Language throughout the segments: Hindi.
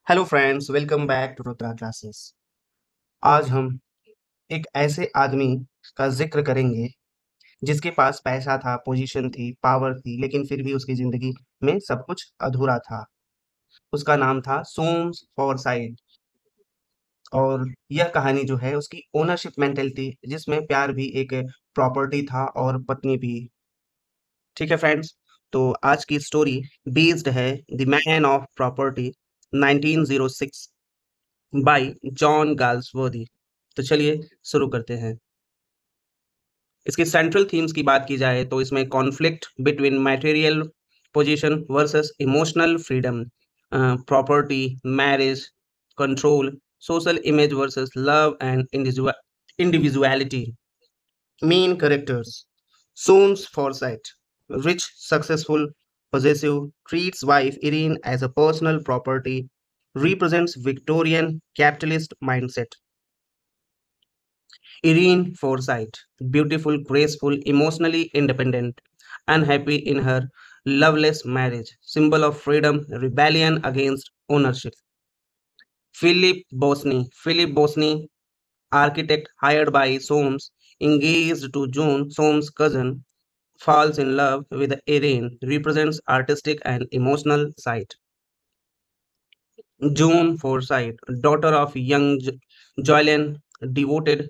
Hello friends, welcome back to Rudra classes. आज हम एक ऐसे आदमी का जिक्र करेंगे जिसके पास पैसा था, पोजीशन थी, पावर थी, लेकिन फिर भी उसकी जिंदगी में सब कुछ अधूरा था। उसका नाम था सोम्स फॉरसाइट। और यह कहानी जो है उसकी ओनरशिप मेंटेलिटी, जिसमें प्यार भी एक प्रॉपर्टी था और पत्नी भी। ठीक है फ्रेंड्स, तो आज की स्टोरी बेस्ड है the man of property 1906 bye John Galsworthy. तो चलिए शुरू करते हैं। इसके सेंट्रल थीम्स की बात की जाए तो इसमें conflict between material position versus emotional freedom, property, marriage, control, social image versus love and individuality. Main characters: Soames Forsyth, rich, successful, possessive, treats wife Irene as a personal property, represents Victorian capitalist mindset. Irene Forsyth, beautiful, graceful, emotionally independent, unhappy in her loveless marriage, symbol of freedom, rebellion against ownership. Philip Bosney, architect hired by Soames, engaged to June, Soames' cousin, falls in love with Irene, represents artistic and emotional side. June Forsyth, daughter of young Julian, devoted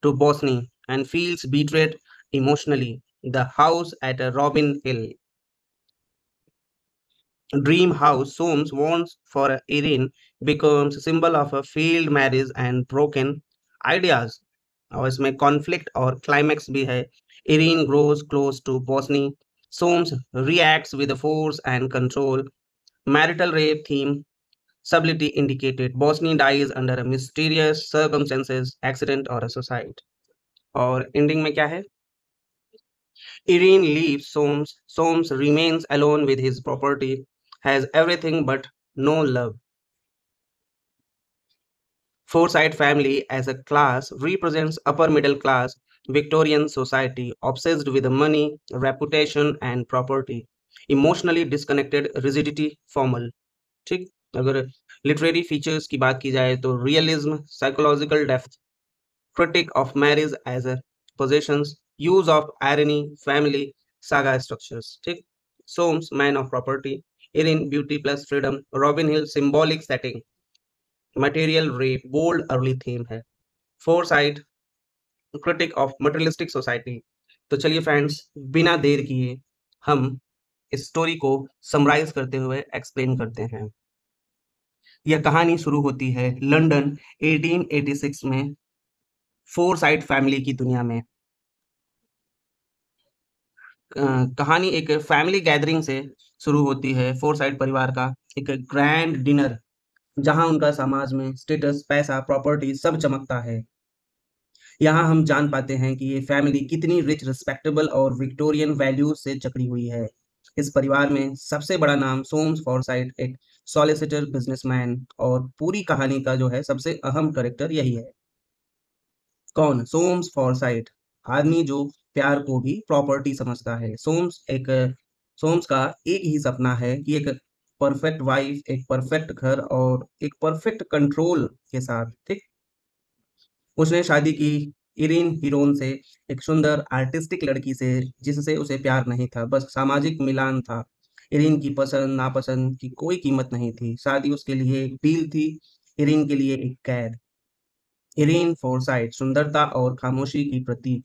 to Bosnia and feels betrayed emotionally. The house at Robin Hill. Dream house Soames wants for Irene becomes a symbol of a failed marriage and broken ideas. और इसमें कॉन्फ्लिक्ट और क्लाइमैक्स भी है। Irene grows close to Bosnia. Soames reacts with force and control. Marital rape theme subtlety indicated. Bosnia dies under a mysterious circumstances, accident or a suicide. और एंडिंग में क्या है? Irene leaves Soames. Soames remains alone with his property, has everything but no love. Forsyth family as a class represents upper middle class Victorian society obsessed with money, reputation and property. Emotionally disconnected, rigidity, formal. ठीक, अगर लिटरेरी फीचर्स की बात की जाए तो realism, psychological depth, critic of marriage as a possessions, use of irony, family, saga structures. ठीक, Soames man of property, Erin beauty plus freedom, Robin Hill symbolic setting, material rape bold early theme है, Foresight critic of materialistic society. तो चलिए फ्रेंड्स, बिना देर किए हम इस स्टोरी को समराइज करते हुए एक्सप्लेन करते हैं। यह कहानी शुरू होती है लंदन 1886 में फोरसाइट फैमिली की दुनिया में। कहानी एक फैमिली गैदरिंग से शुरू होती है। फोरसाइट परिवार का एक ग्रैंड डिनर, जहां उनका समाज में स्टेटस, पैसा, प्रॉपर्टी सब चमकता है। यहाँ हम जान पाते हैं कि ये फैमिली कितनी रिच, रिस्पेक्टेबल और विक्टोरियन वैल्यूज से जकड़ी हुई है। इस परिवार में सबसे बड़ा नाम सोम्स फॉरसाइट, एक सॉलिसिटर बिजनेसमैन, और पूरी कहानी का जो है सबसे अहम कैरेक्टर यही है। कौन? सोम्स फॉरसाइट, आदमी जो प्यार को भी प्रॉपर्टी समझता है। सोम्स का एक ही सपना है कि एक परफेक्ट वाइफ, एक परफेक्ट घर और एक परफेक्ट कंट्रोल के साथ, ठीक, उसने शादी की इरिन हीरोन से, एक सुंदर आर्टिस्टिक लड़की से जिससे उसे प्यार नहीं था, बस सामाजिक मिलान था। इरिन की पसंद नापसंद की कोई कीमत नहीं थी। शादी उसके लिए एक डील थी, इरिन के लिए एक कैद। इरीन फोरसाइट, सुंदरता और खामोशी की प्रतीक।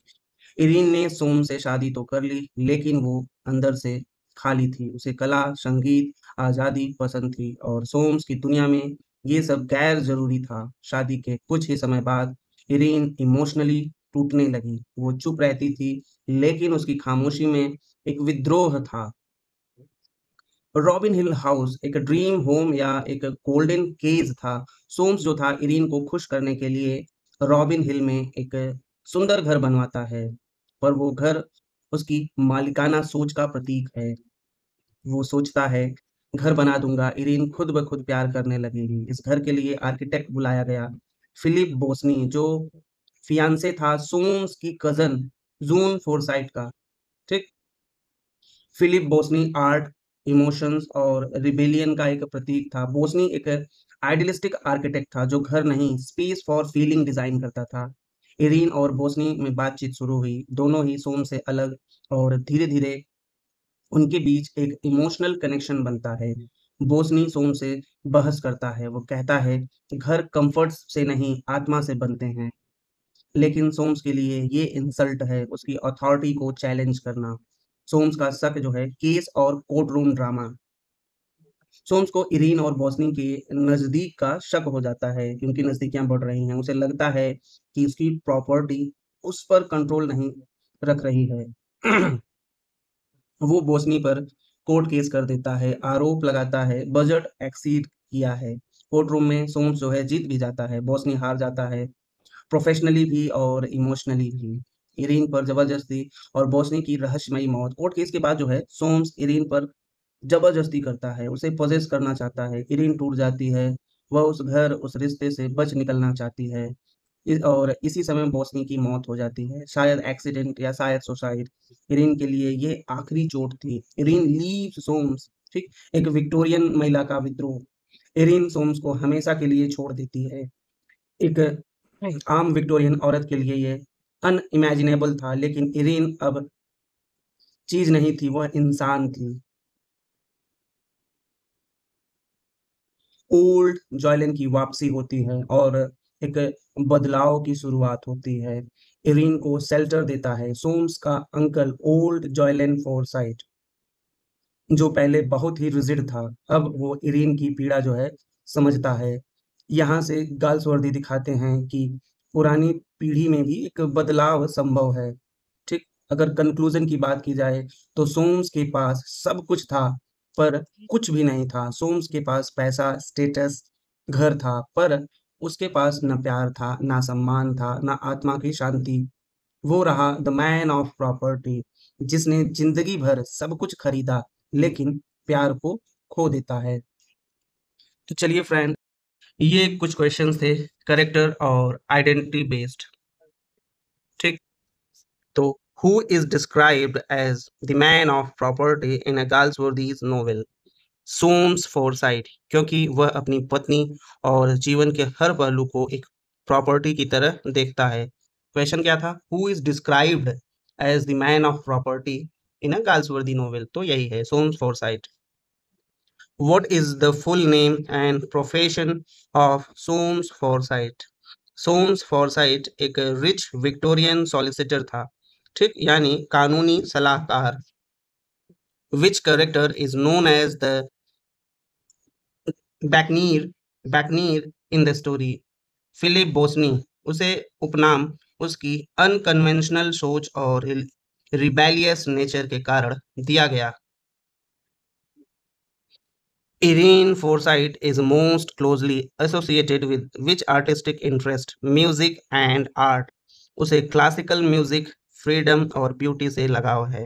इरीन ने सोम से शादी तो कर ली, लेकिन वो अंदर से खाली थी। उसे कला, संगीत, आजादी पसंद थी और सोम्स की दुनिया में ये सब गैर जरूरी था। शादी के कुछ ही समय बाद इरीन इमोशनली टूटने लगी। वो चुप रहती थी, लेकिन उसकी खामोशी में एक विद्रोह था। रॉबिन हिल हाउस एक ड्रीम होम या एक गोल्डन केज था। सोम्स जो था, इरीन को खुश करने के लिए रॉबिन हिल में एक सुंदर घर बनवाता है, पर वो घर उसकी मालिकाना सोच का प्रतीक है। वो सोचता है, घर बना दूंगा, इरीन खुद ब खुद प्यार करने लगेगी। इस घर के लिए आर्किटेक्ट बुलाया गया, फिलिप बोस्नी, जो फियांसे था सोम्स की कजन जून फोरसाइट का। ठीक, फिलिप बोस्नी आर्ट, इमोशंस और रिबेलियन का एक प्रतीक था। बोस्नी एक आइडियलिस्टिक आर्किटेक्ट था जो घर नहीं स्पेस फॉर फीलिंग डिजाइन करता था। इरीन और बोस्नी में बातचीत शुरू हुई, दोनों ही सोम से अलग, और धीरे धीरे उनके बीच एक इमोशनल कनेक्शन बनता है। बोस्नी सोम से बहस करता है, वो कहता है घर कंफर्ट से नहीं आत्मा से बनते हैं। लेकिन सोम्स के लिए ये इंसल्ट है, उसकी अथॉरिटी को चैलेंज करना। सोम्स का शक जो है केस और कोर्ट रूम ड्रामा। सोम्स को इरीन और बोस्नी के नजदीक का शक हो जाता है कि उनकी नजदीकियां बढ़ रही हैं। उसे लगता है कि उसकी प्रॉपर्टी उस पर कंट्रोल नहीं रख रही है। वो बोस्नी पर कोर्ट केस कर देता है, आरोप लगाता है बजट एक्सीड किया है। कोर्ट रूम में सोम्स जो है जीत भी जाता है, बोस्नी हार जाता है, प्रोफेशनली भी और इमोशनली भी। इरीन पर जबरदस्ती और बोस्नी की रहस्यमयी मौत। कोर्ट केस के बाद जो है सोम्स इरीन पर जबरदस्ती करता है, उसे पजेस करना चाहता है। इरीन टूट जाती है, वह उस घर उस रिश्ते से बच निकलना चाहती है। और इसी समय बोस्नी की मौत हो जाती है, शायद एक्सीडेंट या शायद सुसाइड। इरीन के लिए ये आखिरी चोट थी। इरीन लीव्स सोम्स, ठीक, एक विक्टोरियन महिला का विद्रोह। इरीन सोम्स को हमेशा के लिए छोड़ देती है। एक आम विक्टोरियन औरत के लिए ये अनइमेजिनेबल था, लेकिन इरीन अब चीज नहीं थी, वह इंसान थी। ओल्ड जॉयलन की वापसी होती है और एक बदलाव की शुरुआत होती है। इरीन को शेल्टर देता है सोम्स का अंकल ओल्ड जॉयलन फोरसाइट, जो पहले बहुत ही रिजिड था। अब वो इरीन की पीड़ा जो है समझता है। यहाँ से गाल्सवर्दी दिखाते हैं कि पुरानी पीढ़ी में भी एक बदलाव संभव है। ठीक, अगर कंक्लूजन की बात की जाए तो सोम्स के पास सब कुछ था, पर कुछ भी नहीं था। सोम्स के पास पैसा, स्टेटस, घर था, पर उसके पास न प्यार था, ना सम्मान था, ना आत्मा की शांति। वो रहा द मैन ऑफ प्रॉपर्टी, जिसने जिंदगी भर सब कुछ खरीदा लेकिन प्यार को खो देता है। तो चलिए फ्रेंड, ये कुछ क्वेश्चंस थे करेक्टर और आइडेंटिटी बेस्ड। ठीक, तो who is described as the man of property in a Galsworthy's novel? Soames Forsyte, क्योंकि वह अपनी पत्नी और जीवन के हर पहलू को एक प्रॉपर्टी की तरह देखता है। क्वेश्चन क्या था? Who is described as the man of property in a Galsworthy novel? तो यही है Soames Forsyte. What is the full name and profession of Soames Forsyth? Soames Forsyte एक रिच विक्टोरियन सॉलिसिटर था, ठीक, यानी कानूनी सलाहकार। Which character is known as the buccaneer buccaneer in the story? Philip Bosinney. उसे उपनाम उसकी अनकन्वेंशनल सोच और रिबेलियस नेचर के कारण दिया गया। Irene Forsyth is most closely associated with which artistic interest? Music and art. उसे क्लासिकल म्यूजिक, फ्रीडम और ब्यूटी से लगाव है।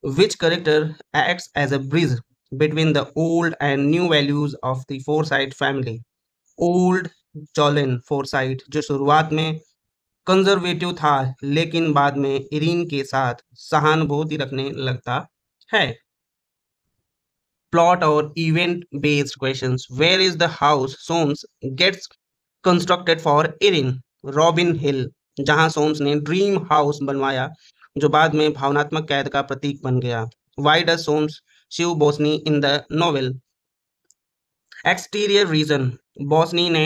Which character acts as a bridge between the old and new values of the Forsyth family? Old Jolene Forsyth, जो शुरुआत में कंजर्वेटिव था लेकिन बाद में इरीन के साथ सहानुभूति रखने लगता है। Plot or event based questions. Where is the house Soames gets constructed for Erin? Robin Hill, जहां सोम्स ने ड्रीम हाउस बनवाया जो बाद में भावनात्मक कैद का प्रतीक बन गया। Why does Soames sue Bosny in the novel? Exterior reason, बोस्नी ने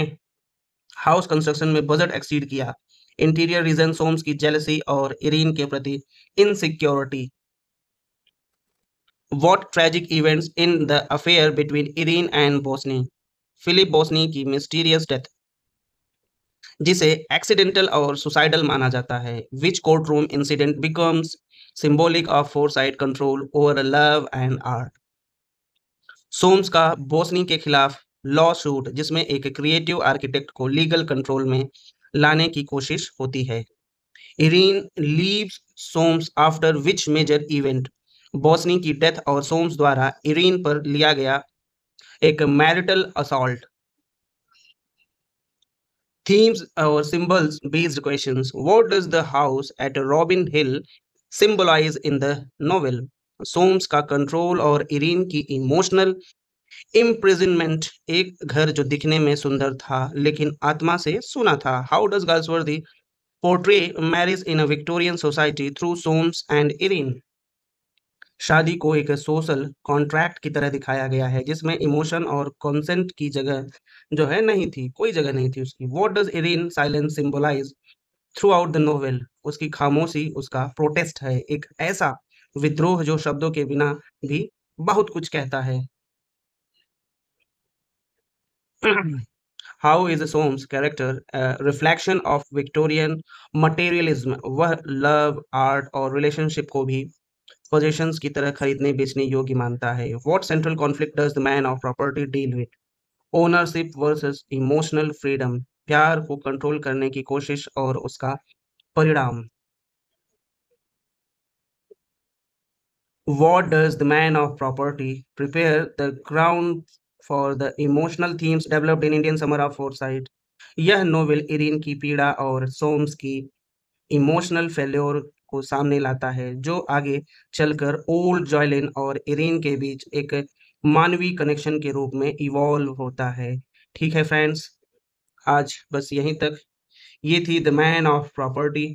हाउस कंस्ट्रक्शन में बजट एक्सीड किया। इंटीरियर रीजन, सोम्स की जेलसी और इरीन के प्रति insecurity. What tragic events in the affair between Irene and Bosny? Philip Bosinney की मिस्टीरियस डेथ, जिसे एक्सीडेंटल और सुसाइडल माना जाता है। Which court room incident becomes symbolic of Forsyte control over love and art? Soames का बोस्नी के खिलाफ लॉ सूट, जिसमें एक क्रिएटिव आर्किटेक्ट को लीगल कंट्रोल में लाने की कोशिश होती है। Irene leaves Soames after which major event? Bosinney की डेथ और सोम्स द्वारा इरीन पर लिया गया एक marital assault. Themes or symbols based questions. What does the house at Robin Hill symbolize in the novel? सोम्स का कंट्रोल और इरीन की इमोशनल इम्प्रिजनमेंट, एक घर जो दिखने में सुंदर था लेकिन आत्मा से सूना था। How does Galsworthy portray marriage in a Victorian society through Soames and Irene? शादी को एक सोशल कॉन्ट्रैक्ट की तरह दिखाया गया है जिसमें इमोशन और कंसेंट की जगह जो है नहीं थी, कोई जगह नहीं थी उसकी। What does Irene silence symbolise throughout the novel? उसकी खामोशी उसका प्रोटेस्ट है, एक ऐसा विद्रोह जो शब्दों के बिना भी बहुत कुछ कहता है। How is Soames character reflection of Victorian materialism? वह लव, आर्ट और रिलेशनशिप को भी पोजेशंस की तरह खरीदने बेचने योग्य मानता है। What central conflict does the man of property deal with? Ownership versus emotional freedom, प्यार को कंट्रोल करने की कोशिश और उसका परिणाम। What does the man of property prepare the ground for the emotional themes developed in Indian Summer of Foresight? यह नोवेल इरिन की पीड़ा और सोम्स की इमोशनल फेल्योर को सामने लाता है जो आगे चलकर ओल्ड जॉयलिन और इरिन के बीच एक मानवीय कनेक्शन के रूप में इवॉल्व होता है। ठीक है फ्रेंड्स, आज बस यहीं तक। ये थी द मैन ऑफ प्रॉपर्टी।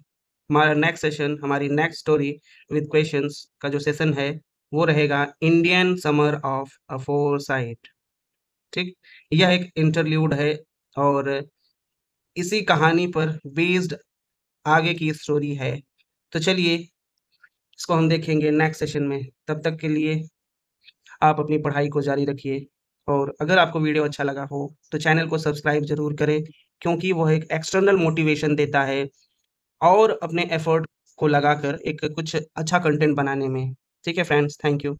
हमारा नेक्स्ट सेशन, हमारी नेक्स्ट स्टोरी विद क्वेश्चंस का जो सेशन है वो रहेगा Indian summer of a foresight. ठीक, यह एक इंटरल्यूड है और इसी कहानी पर बेस्ड आगे की स्टोरी है। तो चलिए इसको हम देखेंगे नेक्स्ट सेशन में। तब तक के लिए आप अपनी पढ़ाई को जारी रखिए और अगर आपको वीडियो अच्छा लगा हो तो चैनल को सब्सक्राइब ज़रूर करें क्योंकि वह एक एक्सटर्नल मोटिवेशन देता है और अपने एफर्ट को लगाकर एक कुछ अच्छा कंटेंट बनाने में। ठीक है फ्रेंड्स, थैंक यू।